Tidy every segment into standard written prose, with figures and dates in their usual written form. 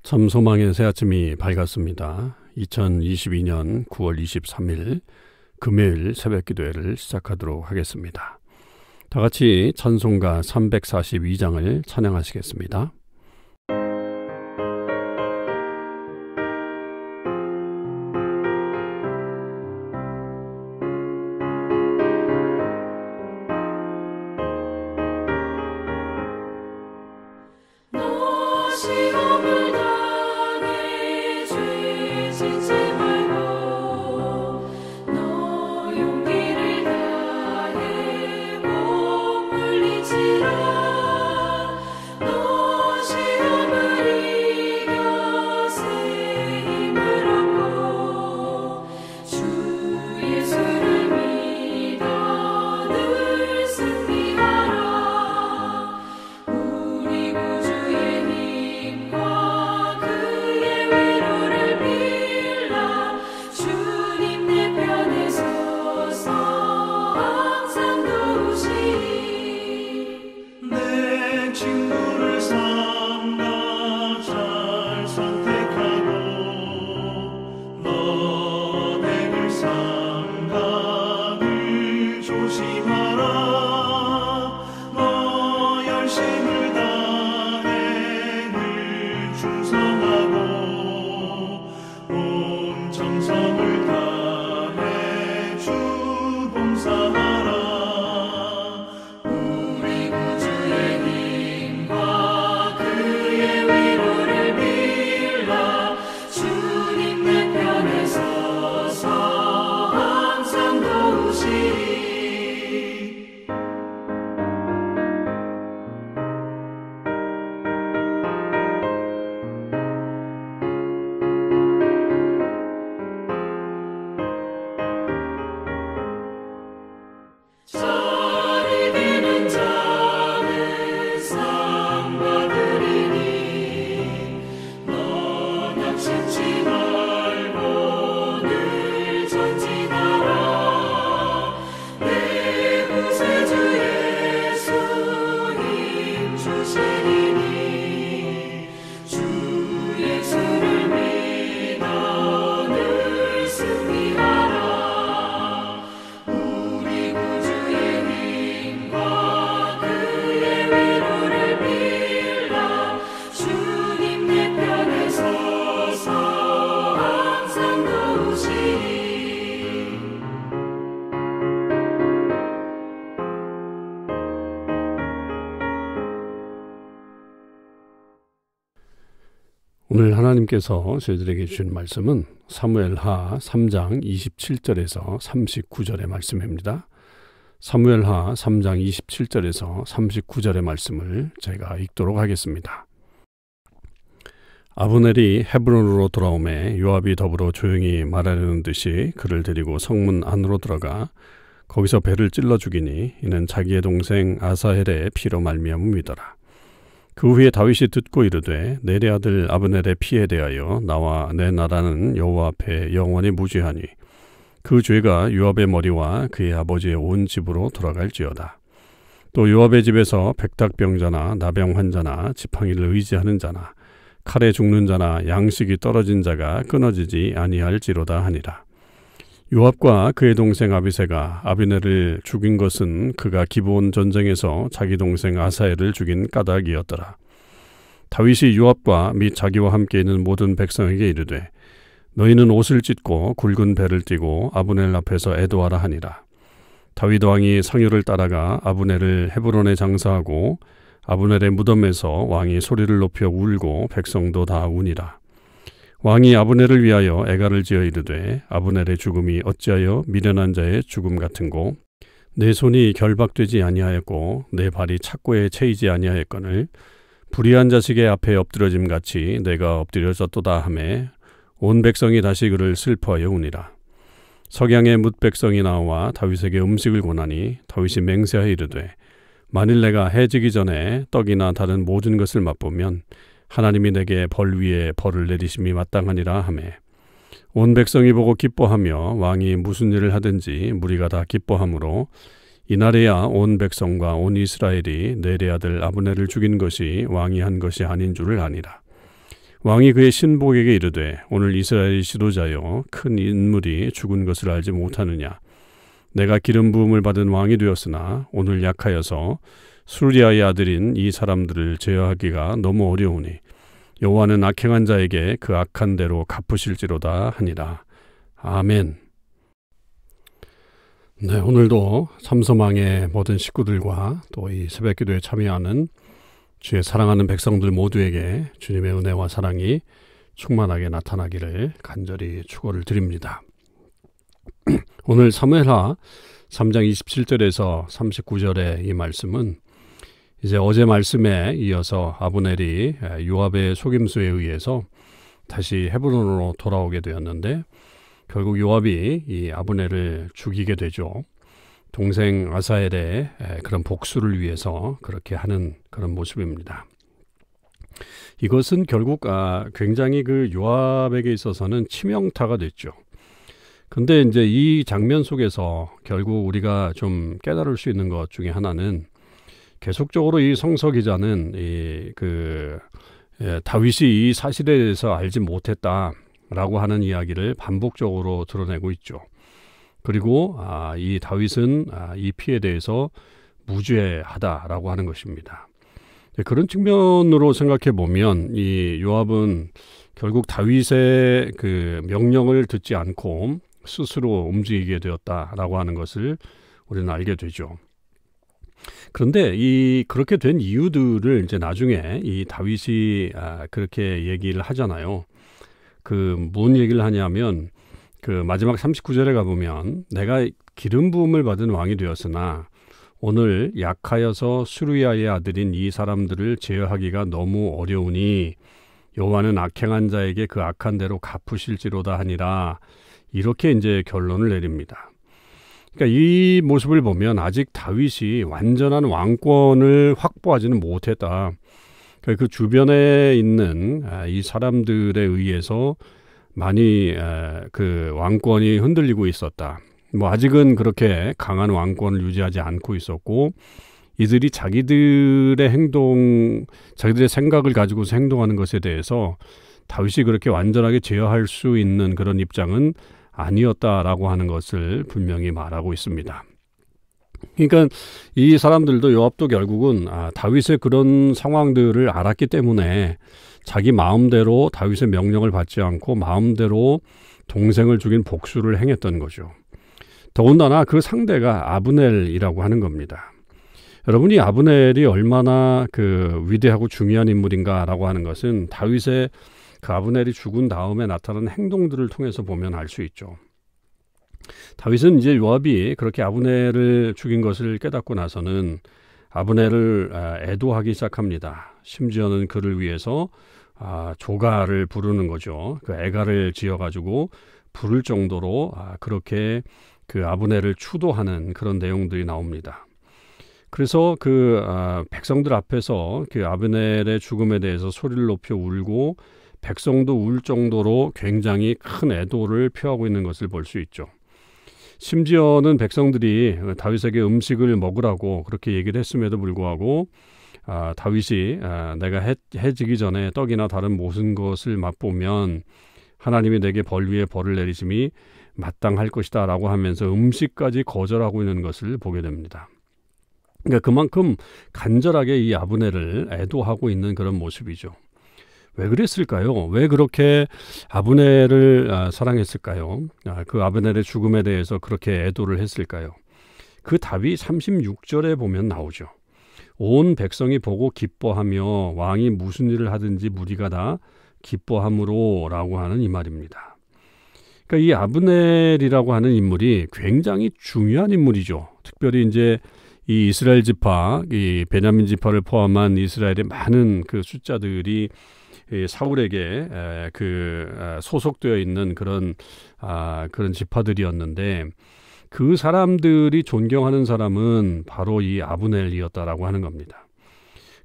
참 소망의 새 아침이 밝았습니다. 2022년 9월 23일 금요일 새벽 기도회를 시작하도록 하겠습니다. 다 같이 찬송가 342장을 찬양하시겠습니다. 오늘 하나님께서 저희들에게 주신 말씀은 사무엘하 3장 27절에서 39절의 말씀입니다. 사무엘하 3장 27절에서 39절의 말씀을 제가 읽도록 하겠습니다. 아브넬이 헤브론으로 돌아오매 요압이 더불어 조용히 말하려는 듯이 그를 데리고 성문 안으로 들어가 거기서 배를 찔러 죽이니 이는 자기의 동생 아사헬의 피로 말미암음이더라. 그 후에 다윗이 듣고 이르되 내리 아들 아브넬의 피에 대하여 나와 내 나라는 여호와 앞에 영원히 무죄하니 그 죄가 요압의 머리와 그의 아버지의 온 집으로 돌아갈지어다. 또 요압의 집에서 백탁병자나 나병 환자나 지팡이를 의지하는 자나 칼에 죽는 자나 양식이 떨어진 자가 끊어지지 아니할지로다 하니라. 요압과 그의 동생 아비새가 아비넬을 죽인 것은 그가 기브온 전쟁에서 자기 동생 아사엘을 죽인 까닭이었더라. 다윗이 요압과 및 자기와 함께 있는 모든 백성에게 이르되 너희는 옷을 찢고 굵은 배를 띠고 아브넬 앞에서 애도하라 하니라. 다윗 왕이 상유를 따라가 아브넬을 헤브론에 장사하고 아브넬의 무덤에서 왕이 소리를 높여 울고 백성도 다 우니라. 왕이 아브넬을 위하여 애가를 지어 이르되 아브넬의 죽음이 어찌하여 미련한 자의 죽음 같은고 내 손이 결박되지 아니하였고 내 발이 착고에 채이지 아니하였거늘 불의한 자식의 앞에 엎드려짐 같이 내가 엎드려졌도다 하매 온 백성이 다시 그를 슬퍼하여 우니라. 석양의 뭇 백성이 나와 다윗에게 음식을 권하니 다윗이 맹세하여 이르되 만일 내가 해지기 전에 떡이나 다른 모든 것을 맛보면 하나님이 내게 벌 위에 벌을 내리심이 마땅하니라 하매 온 백성이 보고 기뻐하며 왕이 무슨 일을 하든지 무리가 다 기뻐하므로 이날에야 온 백성과 온 이스라엘이 넬의 아들 아브넬을 죽인 것이 왕이 한 것이 아닌 줄을 아니라. 왕이 그의 신복에게 이르되 오늘 이스라엘 지도자여 큰 인물이 죽은 것을 알지 못하느냐. 내가 기름 부음을 받은 왕이 되었으나 오늘 약하여서 수리아의 아들인 이 사람들을 제어하기가 너무 어려우니 여호와는 악행한 자에게 그 악한 대로 갚으실지로다 하니라. 아멘. 네, 오늘도 삼서망의 모든 식구들과 또 이 새벽기도에 참여하는 주의 사랑하는 백성들 모두에게 주님의 은혜와 사랑이 충만하게 나타나기를 간절히 축원을 드립니다. 오늘 사무엘하 3장 27절에서 39절의 이 말씀은 이제 어제 말씀에 이어서 아브넬이 요압의 속임수에 의해서 다시 헤브론으로 돌아오게 되었는데 결국 요압이 이 아브넬을 죽이게 되죠. 동생 아사헬의 그런 복수를 위해서 그렇게 하는 그런 모습입니다. 이것은 결국 굉장히 그 요압에게 있어서는 치명타가 됐죠. 근데 이제 이 장면 속에서 결국 우리가 좀 깨달을 수 있는 것 중에 하나는 계속적으로 이 성서 기자는 다윗이 이 사실에 대해서 알지 못했다라고 하는 이야기를 반복적으로 드러내고 있죠. 그리고 이 다윗은 이 피해에 대해서 무죄하다라고 하는 것입니다. 그런 측면으로 생각해 보면 이 요압은 결국 다윗의 그 명령을 듣지 않고 스스로 움직이게 되었다라고 하는 것을 우리는 알게 되죠. 그런데 그렇게 된 이유들을 이제 나중에 이 다윗이 그렇게 얘기를 하잖아요. 뭔 얘기를 하냐면 마지막 39절에 가보면 내가 기름 부음을 받은 왕이 되었으나 오늘 약하여서 수르야의 아들인 이 사람들을 제어하기가 너무 어려우니 여호와는 악행한 자에게 그 악한 대로 갚으실지로다 하니라. 이렇게 이제 결론을 내립니다. 그러니까 이 모습을 보면 아직 다윗이 완전한 왕권을 확보하지는 못했다. 그 주변에 있는 이 사람들에 의해서 많이 그 왕권이 흔들리고 있었다. 아직은 그렇게 강한 왕권을 유지하지 않고 있었고 이들이 자기들의 생각을 가지고서 행동하는 것에 대해서 다윗이 그렇게 완전하게 제어할 수 있는 그런 입장은 아니었다라고 하는 것을 분명히 말하고 있습니다. 그러니까 이 사람들도 요압도 결국은 다윗의 그런 상황들을 알았기 때문에 자기 마음대로 다윗의 명령을 받지 않고 마음대로 동생을 죽인 복수를 행했던 거죠. 더군다나 그 상대가 아브넬이라고 하는 겁니다. 여러분이 아브넬이 얼마나 위대하고 중요한 인물인가라고 하는 것은 다윗의 그 아브넬이 죽은 다음에 나타나는 행동들을 통해서 보면 알 수 있죠. 다윗은 이제 요압이 그렇게 아브넬을 죽인 것을 깨닫고 나서는 아브넬을 애도하기 시작합니다. 심지어는 그를 위해서 조가를 부르는 거죠. 그 애가를 지어가지고 부를 정도로 그렇게 그 아브넬을 추도하는 그런 내용들이 나옵니다. 그래서 백성들 앞에서 그 아브넬의 죽음에 대해서 소리를 높여 울고 백성도 울 정도로 굉장히 큰 애도를 표하고 있는 것을 볼 수 있죠. 심지어는 백성들이 다윗에게 음식을 먹으라고 그렇게 얘기를 했음에도 불구하고 다윗이 내가 해지기 전에 떡이나 다른 모든 것을 맛보면 하나님이 내게 벌 위에 벌을 내리심이 마땅할 것이다 라고 하면서 음식까지 거절하고 있는 것을 보게 됩니다. 그러니까 그만큼 간절하게 이 아브넬을 애도하고 있는 그런 모습이죠. 왜 그랬을까요? 왜 그렇게 아브넬을 사랑했을까요? 그 아브넬의 죽음에 대해서 그렇게 애도를 했을까요? 그 답이 36절에 보면 나오죠. 온 백성이 보고 기뻐하며 왕이 무슨 일을 하든지 무리가 다 기뻐함으로 라고 하는 이 말입니다. 그러니까 이 아브넬이라고 하는 인물이 굉장히 중요한 인물이죠. 특별히 이제 이 이스라엘 지파, 이 베냐민 지파를 포함한 이스라엘의 많은 그 숫자들이 사울에게 소속되어 있는 그런 지파들이었는데 그 사람들이 존경하는 사람은 바로 이 아브넬이었다라고 하는 겁니다.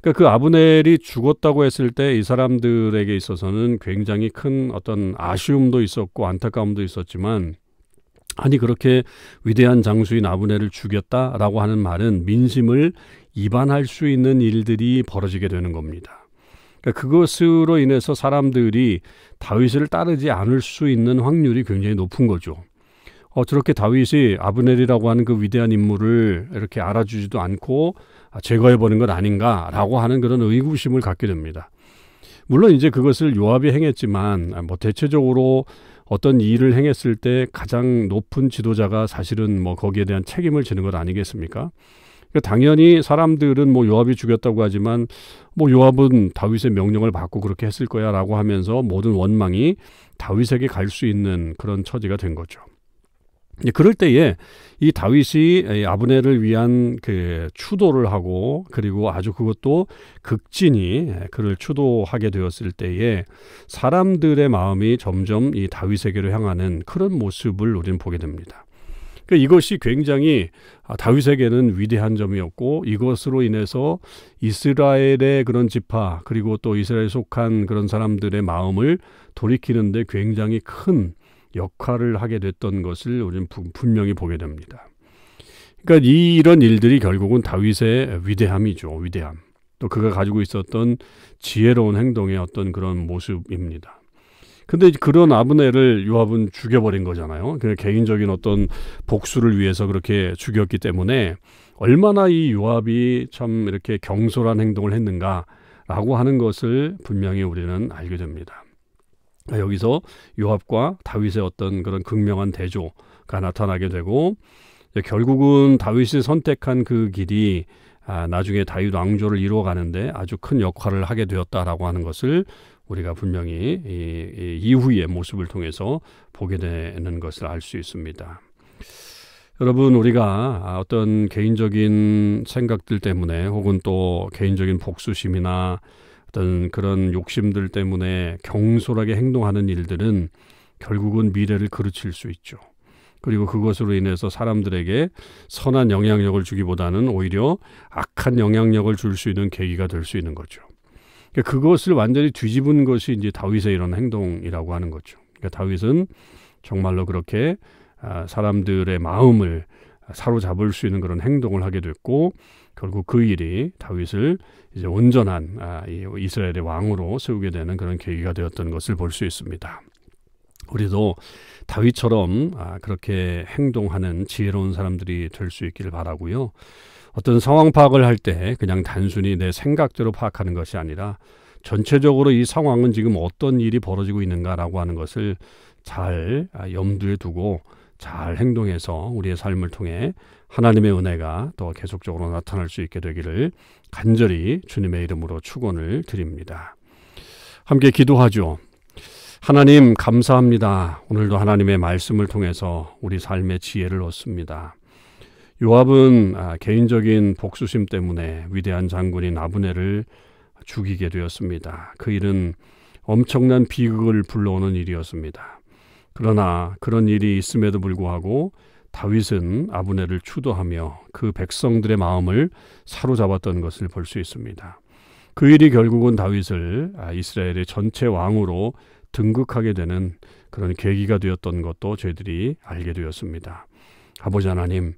그러니까 그 아브넬이 죽었다고 했을 때 이 사람들에게 있어서는 굉장히 큰 어떤 아쉬움도 있었고 안타까움도 있었지만 아니 그렇게 위대한 장수인 아브넬을 죽였다라고 하는 말은 민심을 이반할 수 있는 일들이 벌어지게 되는 겁니다. 그러니까 그것으로 인해서 사람들이 다윗을 따르지 않을 수 있는 확률이 굉장히 높은 거죠. 저렇게 다윗이 아브넬이라고 하는 그 위대한 인물을 이렇게 알아주지도 않고 제거해버린 것 아닌가라고 하는 그런 의구심을 갖게 됩니다. 물론 이제 그것을 요압이 행했지만 뭐 대체적으로 어떤 일을 행했을 때 가장 높은 지도자가 사실은 뭐 거기에 대한 책임을 지는 것 아니겠습니까? 그러니까 당연히 사람들은 뭐 요압이 죽였다고 하지만 뭐 요압은 다윗의 명령을 받고 그렇게 했을 거야라고 하면서 모든 원망이 다윗에게 갈 수 있는 그런 처지가 된 거죠. 그럴 때에 이 다윗이 아브넬을 위한 그 추도를 하고 그리고 아주 그것도 극진히 그를 추도하게 되었을 때에 사람들의 마음이 점점 이 다윗에게로 향하는 그런 모습을 우리는 보게 됩니다. 그러니까 이것이 굉장히 다윗에게는 위대한 점이었고 이것으로 인해서 이스라엘의 그런 지파 그리고 또 이스라엘에 속한 그런 사람들의 마음을 돌이키는데 굉장히 큰 역할을 하게 됐던 것을 우리는 분명히 보게 됩니다. 그러니까 이런 일들이 결국은 다윗의 위대함이죠. 위대함. 또 그가 가지고 있었던 지혜로운 행동의 어떤 그런 모습입니다. 근데 그런 아브넬을 요압은 죽여버린 거잖아요. 그냥 개인적인 어떤 복수를 위해서 그렇게 죽였기 때문에 얼마나 이 요압이 참 이렇게 경솔한 행동을 했는가라고 하는 것을 분명히 우리는 알게 됩니다. 여기서 요압과 다윗의 어떤 그런 극명한 대조가 나타나게 되고 결국은 다윗이 선택한 그 길이 나중에 다윗 왕조를 이루어가는데 아주 큰 역할을 하게 되었다라고 하는 것을 우리가 분명히 이 이후의 모습을 통해서 보게 되는 것을 알 수 있습니다. 여러분 우리가 어떤 개인적인 생각들 때문에 혹은 또 개인적인 복수심이나 어떤 그런 욕심들 때문에 경솔하게 행동하는 일들은 결국은 미래를 그르칠 수 있죠. 그리고 그것으로 인해서 사람들에게 선한 영향력을 주기보다는 오히려 악한 영향력을 줄 수 있는 계기가 될 수 있는 거죠. 그러니까 그것을 완전히 뒤집은 것이 이제 다윗의 이런 행동이라고 하는 거죠. 그러니까 다윗은 정말로 그렇게 사람들의 마음을 사로잡을 수 있는 그런 행동을 하게 됐고 결국 그 일이 다윗을 이제 온전한 이스라엘의 왕으로 세우게 되는 그런 계기가 되었던 것을 볼 수 있습니다. 우리도 다윗처럼 그렇게 행동하는 지혜로운 사람들이 될 수 있기를 바라고요. 어떤 상황 파악을 할 때 그냥 단순히 내 생각대로 파악하는 것이 아니라 전체적으로 이 상황은 지금 어떤 일이 벌어지고 있는가라고 하는 것을 잘 염두에 두고 잘 행동해서 우리의 삶을 통해 하나님의 은혜가 더 계속적으로 나타날 수 있게 되기를 간절히 주님의 이름으로 축원을 드립니다. 함께 기도하죠. 하나님 감사합니다. 오늘도 하나님의 말씀을 통해서 우리 삶의 지혜를 얻습니다. 요압은 개인적인 복수심 때문에 위대한 장군인 아브넬을 죽이게 되었습니다. 그 일은 엄청난 비극을 불러오는 일이었습니다. 그러나 그런 일이 있음에도 불구하고 다윗은 아브넬을 추도하며 그 백성들의 마음을 사로잡았던 것을 볼 수 있습니다. 그 일이 결국은 다윗을 이스라엘의 전체 왕으로 등극하게 되는 그런 계기가 되었던 것도 저희들이 알게 되었습니다. 아버지 하나님,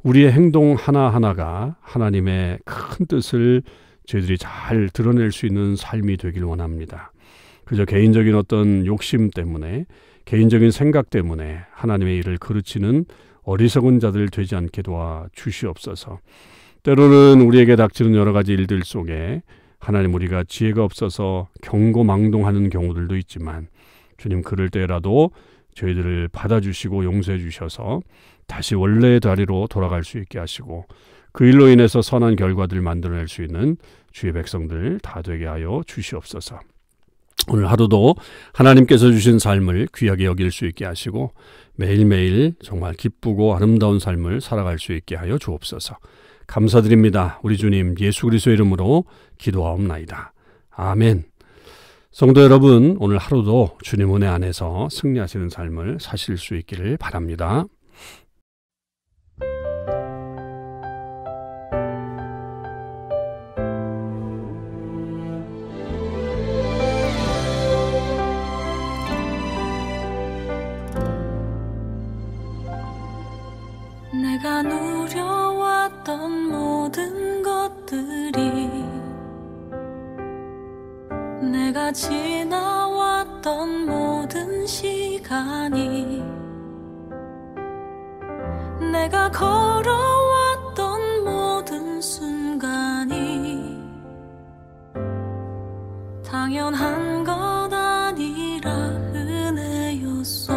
우리의 행동 하나하나가 하나님의 큰 뜻을 저희들이 잘 드러낼 수 있는 삶이 되길 원합니다. 그저 개인적인 어떤 욕심 때문에 개인적인 생각 때문에 하나님의 일을 그르치는 어리석은 자들 되지 않게 도와 주시옵소서. 때로는 우리에게 닥치는 여러 가지 일들 속에 하나님 우리가 지혜가 없어서 경고망동하는 경우들도 있지만 주님 그럴 때라도 저희들을 받아주시고 용서해 주셔서 다시 원래의 자리로 돌아갈 수 있게 하시고 그 일로 인해서 선한 결과들을 만들어낼 수 있는 주의 백성들 다 되게 하여 주시옵소서. 오늘 하루도 하나님께서 주신 삶을 귀하게 여길 수 있게 하시고 매일매일 정말 기쁘고 아름다운 삶을 살아갈 수 있게 하여 주옵소서. 감사드립니다. 우리 주님 예수 그리스도의 이름으로 기도하옵나이다. 아멘. 성도 여러분, 오늘 하루도 주님 은혜 안에서 승리하시는 삶을 사실 수 있기를 바랍니다. 내가 누려왔던 모든 것들이 내가 지나왔던 모든 시간이, 내가 걸어왔던 모든 순간이 당연한 것 아니라 은혜였어.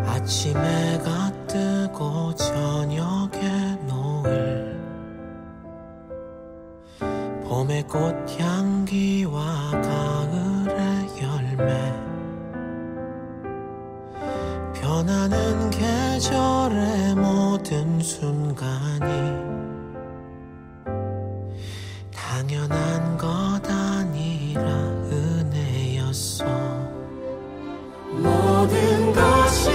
아침 해가 뜨고 저녁에 노을, 봄의 꽃향기와 가을의 열매, 변하는 계절의 모든 순간이 당연한 것 아니라 은혜였어. 모든 것이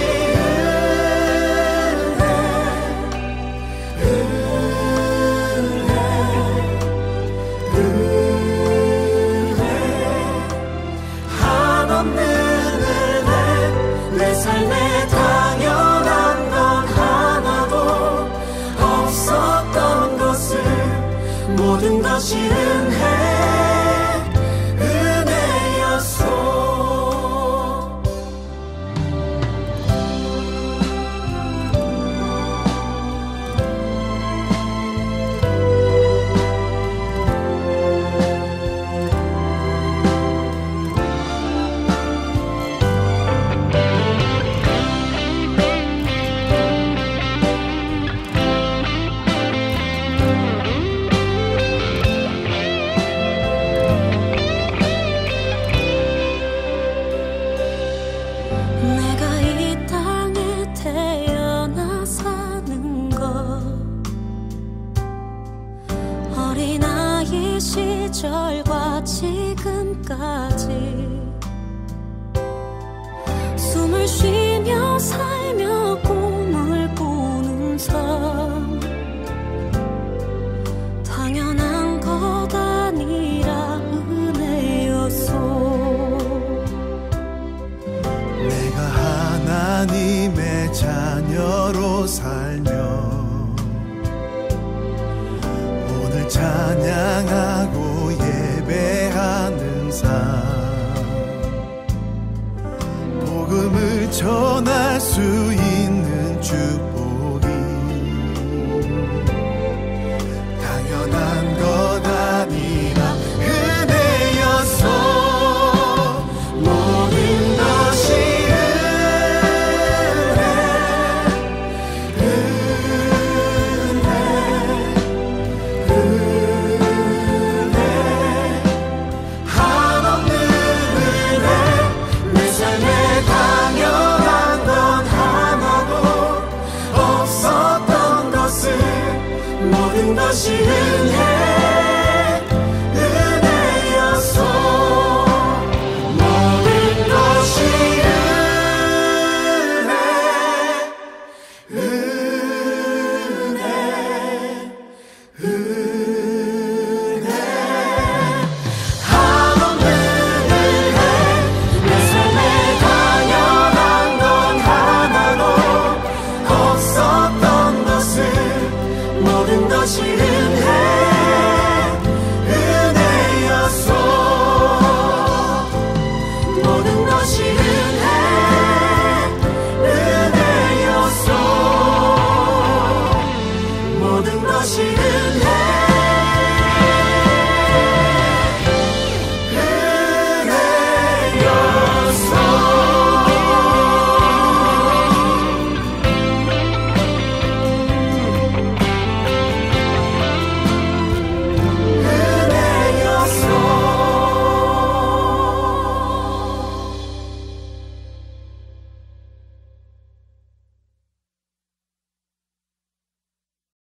한없는 은혜, 내 삶에 당연한 건 하나도 없었던 것을, 모든 것이 은혜였어. 시절과 지금까지 숨을 쉬며 살며 꿈을 꾸는 삶, 당연한 것 아니라 은혜였어. 내가 하나님의 자녀로 살며 오늘 찬양하고 예배하는 삶, 복음을 전할 수 있는 축복이 당연한 것 아니라 은혜였어. 모든 것이 모든 것이 은혜.